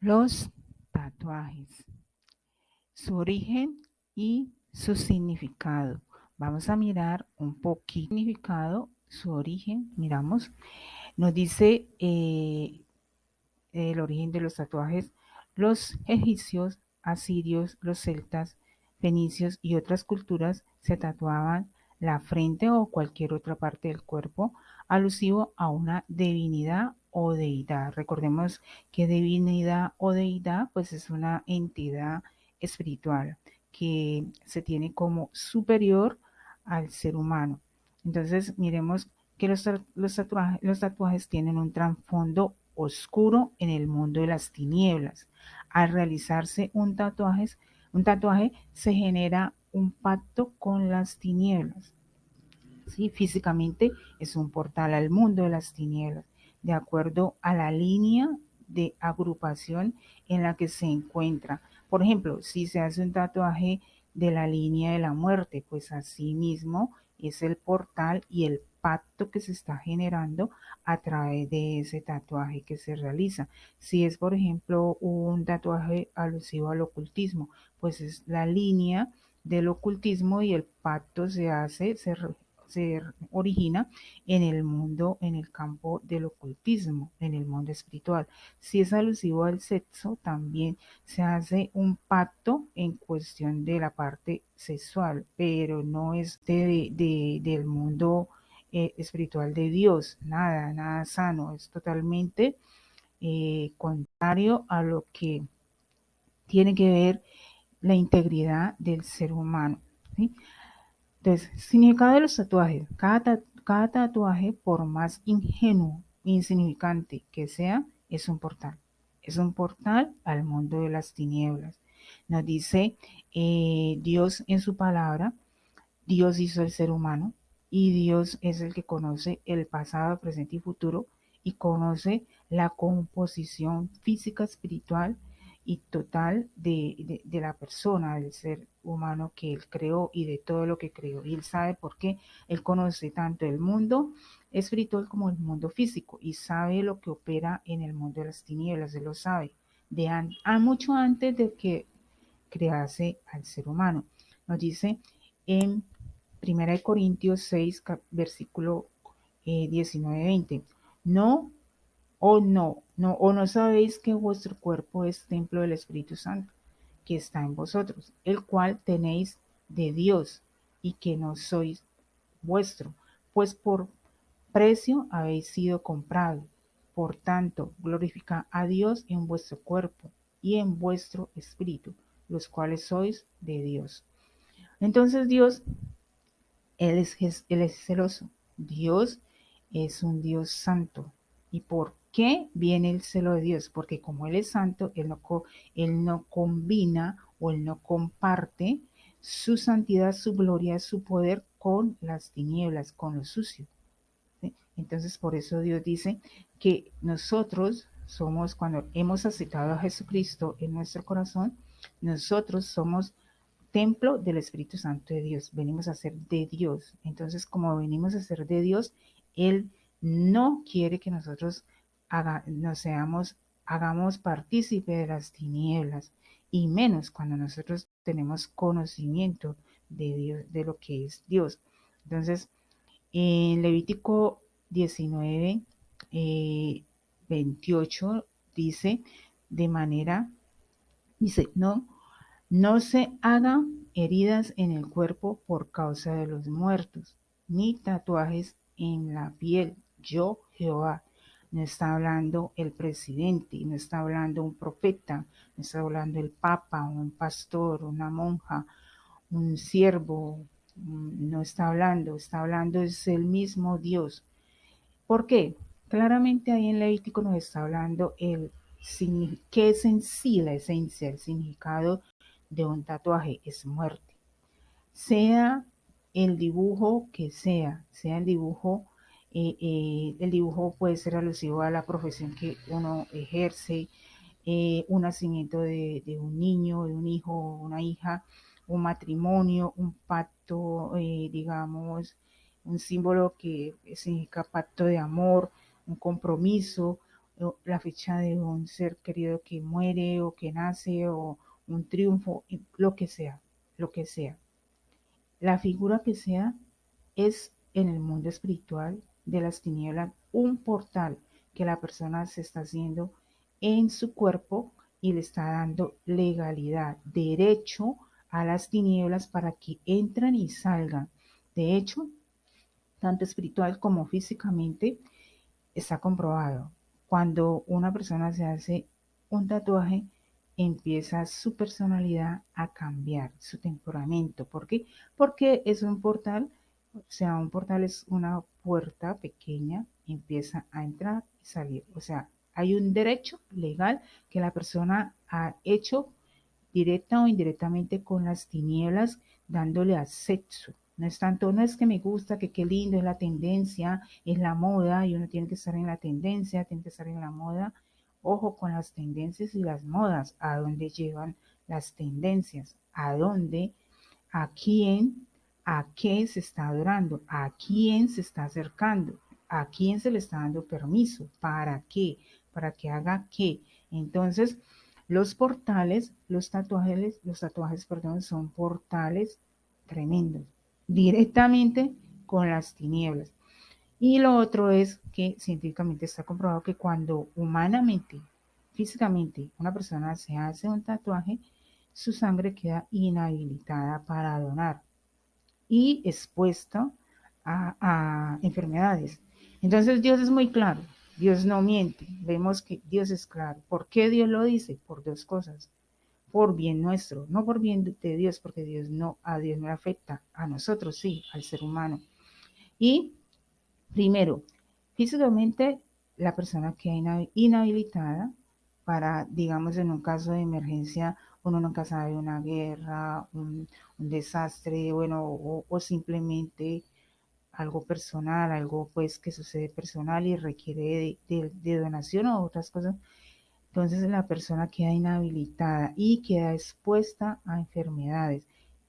Los tatuajes, su origen y su significado. Vamos a mirar un poquito el significado, su origen. Miramos, nos dice el origen de los tatuajes. Los egipcios, asirios, los celtas, fenicios y otras culturas se tatuaban la frente o cualquier otra parte del cuerpo alusivo a una divinidad o deidad. Recordemos que divinidad o deidad pues es una entidad espiritual que se tiene como superior al ser humano. Entonces miremos que los tatuajes tienen un trasfondo oscuro en el mundo de las tinieblas. Al realizarse un tatuaje se genera un pacto con las tinieblas. ¿Sí? Físicamente es un portal al mundo de las tinieblas, de acuerdo a la línea de agrupación en la que se encuentra. Por ejemplo, si se hace un tatuaje de la línea de la muerte, pues así mismo es el portal y el pacto que se está generando a través de ese tatuaje que se realiza. Si es, por ejemplo, un tatuaje alusivo al ocultismo, pues es la línea del ocultismo y el pacto se hace, se origina en el mundo, en el campo del ocultismo, en el mundo espiritual. Si es alusivo al sexo, también se hace un pacto en cuestión de la parte sexual, pero no es del mundo espiritual de Dios, nada, nada sano, es totalmente contrario a lo que tiene que ver la integridad del ser humano. ¿Sí? Entonces, significado de los tatuajes. Cada tatuaje, por más ingenuo e insignificante que sea, es un portal. Es un portal al mundo de las tinieblas. Nos dice Dios en su palabra, Dios hizo el ser humano y Dios es el que conoce el pasado, presente y futuro y conoce la composición física, espiritual y total de la persona, del ser humano que él creó y de todo lo que creó. Y él sabe por qué él conoce tanto el mundo espiritual como el mundo físico y sabe lo que opera en el mundo de las tinieblas, él lo sabe mucho antes de que crease al ser humano. Nos dice en 1 Corintios 6, versículo 19-20, no o no sabéis que vuestro cuerpo es templo del Espíritu Santo, que está en vosotros, el cual tenéis de Dios y que no sois vuestro, pues por precio habéis sido comprado. Por tanto, glorificad a Dios en vuestro cuerpo y en vuestro espíritu, los cuales sois de Dios. Entonces Dios, Él es celoso. Dios es un Dios santo. ¿Y por qué viene el celo de Dios? Porque como Él es santo, Él no combina o Él no comparte su santidad, su gloria, su poder con las tinieblas, con lo sucio. ¿Sí? Entonces, por eso Dios dice que nosotros somos, cuando hemos aceptado a Jesucristo en nuestro corazón, nosotros somos templo del Espíritu Santo de Dios. Venimos a ser de Dios. Entonces, como venimos a ser de Dios, Él no quiere que nosotros hagamos partícipe de las tinieblas, y menos cuando nosotros tenemos conocimiento de Dios, de lo que es Dios. Entonces, en Levítico 19, 28 dice de manera, dice, no se hagan heridas en el cuerpo por causa de los muertos, ni tatuajes en la piel. Yo, Jehová. No está hablando el presidente, no está hablando un profeta, no está hablando el papa, un pastor, una monja, un siervo, no está hablando es el mismo Dios. ¿Por qué? Claramente ahí en Levítico nos está hablando qué es en sí la esencia, el significado de un tatuaje, es muerte. Sea el dibujo que sea el dibujo puede ser alusivo a la profesión que uno ejerce, un nacimiento de un niño, de un hijo, una hija, un matrimonio, un pacto, digamos, un símbolo que significa pacto de amor, un compromiso, la fecha de un ser querido que muere o que nace o un triunfo, lo que sea, lo que sea. La figura que sea es en el mundo espiritual de las tinieblas un portal que la persona se está haciendo en su cuerpo y le está dando legalidad, derecho a las tinieblas para que entren y salgan. De hecho, tanto espiritual como físicamente, está comprobado. Cuando una persona se hace un tatuaje, empieza su personalidad a cambiar, su temperamento. ¿Por qué? Porque es un portal, o sea, un portal es una puerta pequeña, empieza a entrar y salir. O sea, hay un derecho legal que la persona ha hecho directa o indirectamente con las tinieblas, dándole acceso. No es tanto, no es que me gusta, que qué lindo, es la tendencia, es la moda, y uno tiene que estar en la tendencia, tiene que estar en la moda. Ojo con las tendencias y las modas, a dónde llevan las tendencias, a dónde, a quién, a qué se está adorando, a quién se está acercando, a quién se le está dando permiso, para que haga qué. Entonces, los portales, los tatuajes, perdón, son portales tremendos, directamente con las tinieblas. Y lo otro es que científicamente está comprobado que cuando humanamente, físicamente, una persona se hace un tatuaje, su sangre queda inhabilitada para donar y expuesta a enfermedades. Entonces Dios es muy claro, Dios no miente, vemos que Dios es claro. ¿Por qué Dios lo dice? Por dos cosas. Por bien nuestro, no por bien de Dios, porque Dios no, a Dios no le afecta, a nosotros sí, al ser humano. Y primero, físicamente la persona queda inhabilitada para, digamos, en un caso de emergencia, uno nunca sabe, una guerra, un desastre, bueno, o simplemente algo personal, algo pues que sucede personal y requiere de donación o otras cosas. Entonces la persona queda inhabilitada y queda expuesta a enfermedades.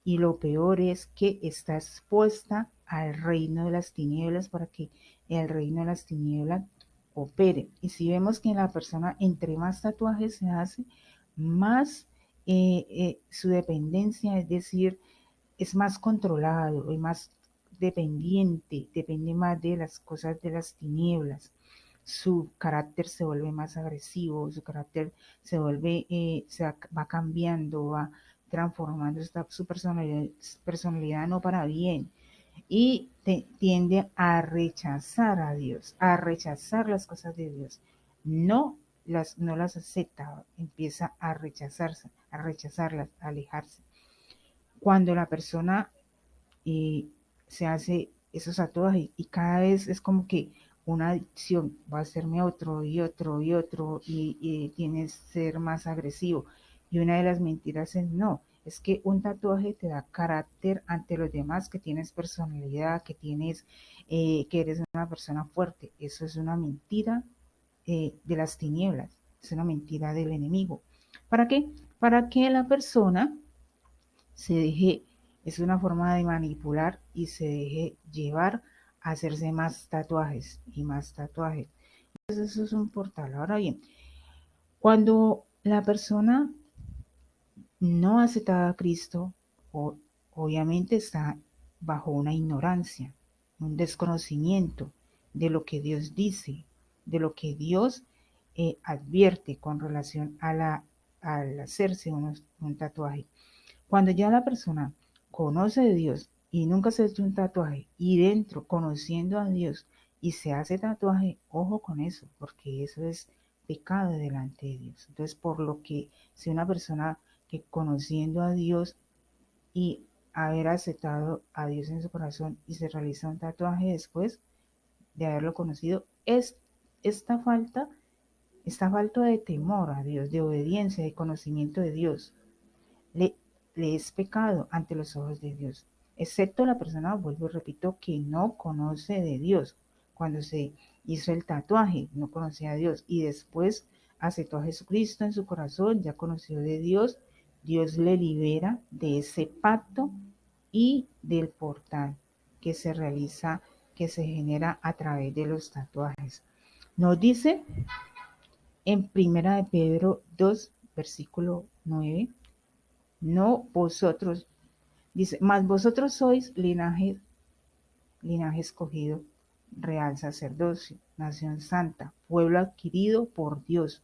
Y lo peor es que está expuesta al reino de las tinieblas para que el reino de las tinieblas opere. Y si vemos que la persona entre más tatuajes se hace, más su dependencia, es decir, es más controlado, es más dependiente, depende más de las cosas de las tinieblas. Su carácter se vuelve más agresivo, su carácter se vuelve, va cambiando, va transformando su personalidad no para bien y tiende a rechazar a Dios, a rechazar las cosas de Dios. No las acepta, empieza a rechazarlas, a alejarse. Cuando la persona se hace esos tatuajes y cada vez es como que una adicción, va a hacerme otro y otro y otro y tienes que ser más agresivo. Y una de las mentiras es no, es que un tatuaje te da carácter ante los demás, que tienes personalidad, que tienes, que eres una persona fuerte. Eso es una mentira de las tinieblas, es una mentira del enemigo. ¿Para qué? Para que la persona se deje, es una forma de manipular y se deje llevar a hacerse más tatuajes y más tatuajes. Entonces eso es un portal. Ahora bien, cuando la persona no acepta a Cristo, o, obviamente está bajo una ignorancia, un desconocimiento de lo que Dios dice, de lo que Dios advierte con relación a al hacerse un tatuaje. Cuando ya la persona conoce de Dios y nunca se ha hecho un tatuaje y dentro conociendo a Dios y se hace tatuaje, ojo con eso, porque eso es pecado delante de Dios. Entonces, por lo que si una persona que conociendo a Dios y haber aceptado a Dios en su corazón y se realiza un tatuaje después de haberlo conocido, es esta falta, esta falta de temor a Dios, de obediencia, de conocimiento de Dios le, le es pecado ante los ojos de Dios, excepto la persona, vuelvo y repito, que no conoce de Dios. Cuando se hizo el tatuaje, no conocía a Dios y después aceptó a Jesucristo en su corazón, ya conoció de Dios, Dios le libera de ese pacto y del portal que se realiza, que se genera a través de los tatuajes. Nos dice en Primera de Pedro 2, versículo 9, no vosotros, dice, mas vosotros sois linaje escogido, real sacerdocio, nación santa, pueblo adquirido por Dios,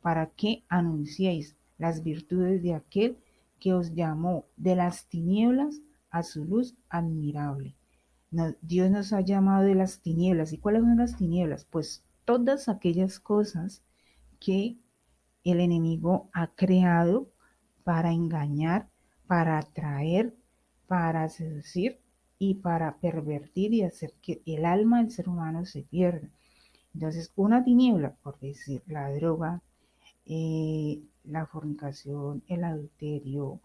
para que anunciéis las virtudes de aquel que os llamó de las tinieblas a su luz admirable. Dios nos ha llamado de las tinieblas. ¿Y cuáles son las tinieblas? Pues todas aquellas cosas que el enemigo ha creado para engañar, para atraer, para seducir y para pervertir y hacer que el alma del ser humano se pierda. Entonces, una tiniebla, por decir, la droga, la fornicación, el adulterio,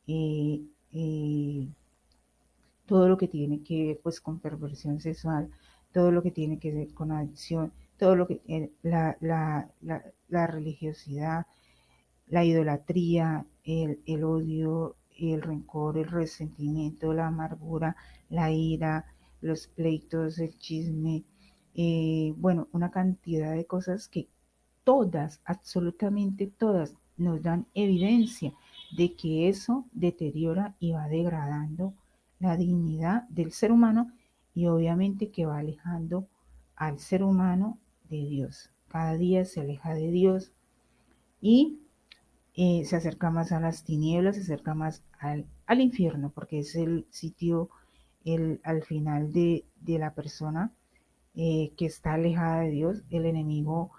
eh, eh, todo lo que tiene que ver pues con perversión sexual, todo lo que tiene que ver con adicción, todo lo que la religiosidad, la idolatría, el odio, el rencor, el resentimiento, la amargura, la ira, los pleitos, el chisme, bueno, una cantidad de cosas que todas, absolutamente todas, nos dan evidencia de que eso deteriora y va degradando la dignidad del ser humano y obviamente que va alejando al ser humano de Dios. Cada día se aleja de Dios y se acerca más a las tinieblas, se acerca más al infierno, porque es el sitio al final de la persona que está alejada de Dios. El enemigo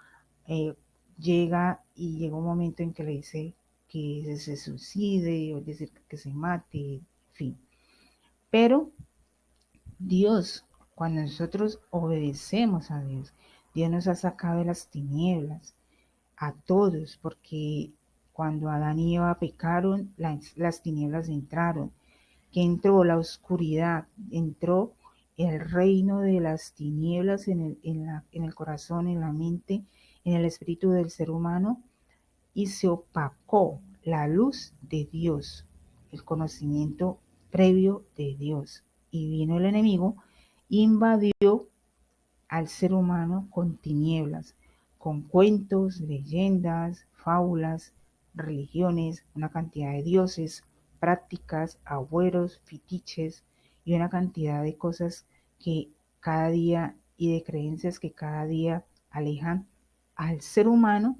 eh, llega un momento en que le dice que se suicide, o decir que se mate, en fin. Pero Dios, cuando nosotros obedecemos a Dios, Dios nos ha sacado de las tinieblas a todos, porque cuando Adán y Eva pecaron, las tinieblas entraron, que entró la oscuridad, entró el reino de las tinieblas en el corazón, en la mente, en el espíritu del ser humano, y se opacó la luz de Dios, el conocimiento previo de Dios. Y vino el enemigo, invadió al ser humano con tinieblas, con cuentos, leyendas, fábulas, religiones, una cantidad de dioses, prácticas, agüeros, fetiches y una cantidad de cosas que cada día y de creencias que cada día alejan al ser humano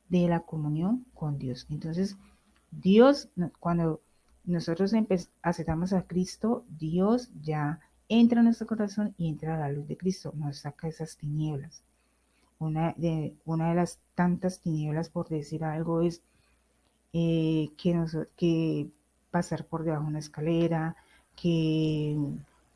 de la comunión con Dios. Entonces, Dios, cuando nosotros aceptamos a Cristo, Dios ya entra en nuestro corazón y entra a la luz de Cristo, nos saca esas tinieblas. Una de las tantas tinieblas, por decir algo, es que pasar por debajo de una escalera, que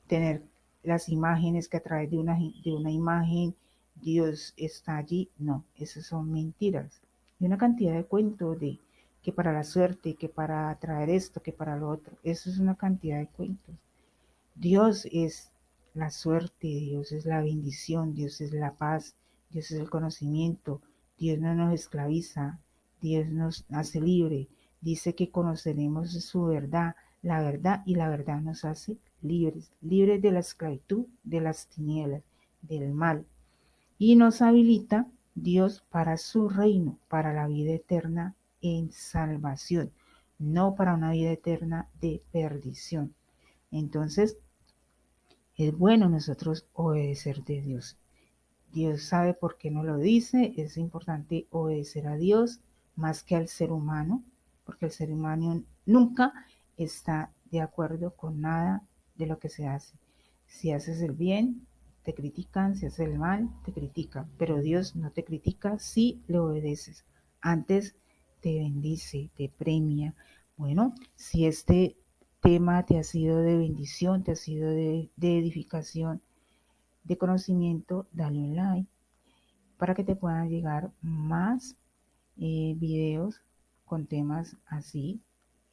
tener las imágenes que a través de una imagen Dios está allí. No, esas son mentiras. Y una cantidad de cuentos de que para la suerte, que para traer esto, que para lo otro. Eso es una cantidad de cuentos. Dios es la suerte, Dios es la bendición, Dios es la paz, Dios es el conocimiento, Dios no nos esclaviza, Dios nos hace libre, dice que conoceremos su verdad, y la verdad nos hace libres, libres de la esclavitud, de las tinieblas, del mal, y nos habilita Dios para su reino, para la vida eterna en salvación, no para una vida eterna de perdición. Entonces, es bueno nosotros obedecer de Dios. Dios sabe por qué no lo dice. Es importante obedecer a Dios más que al ser humano, porque el ser humano nunca está de acuerdo con nada de lo que se hace. Si haces el bien, te critican, si haces el mal, te critican, pero Dios no te critica si le obedeces. Antes te bendice, te premia. Bueno, si este tema te ha sido de bendición, te ha sido de edificación, de conocimiento, dale un like para que te puedan llegar más videos con temas así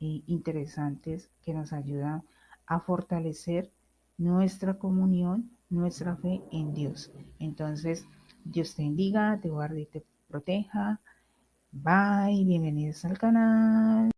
interesantes que nos ayudan a fortalecer nuestra comunión, nuestra fe en Dios. Entonces, Dios te bendiga, te guarde y te proteja. Bye, bienvenidos al canal.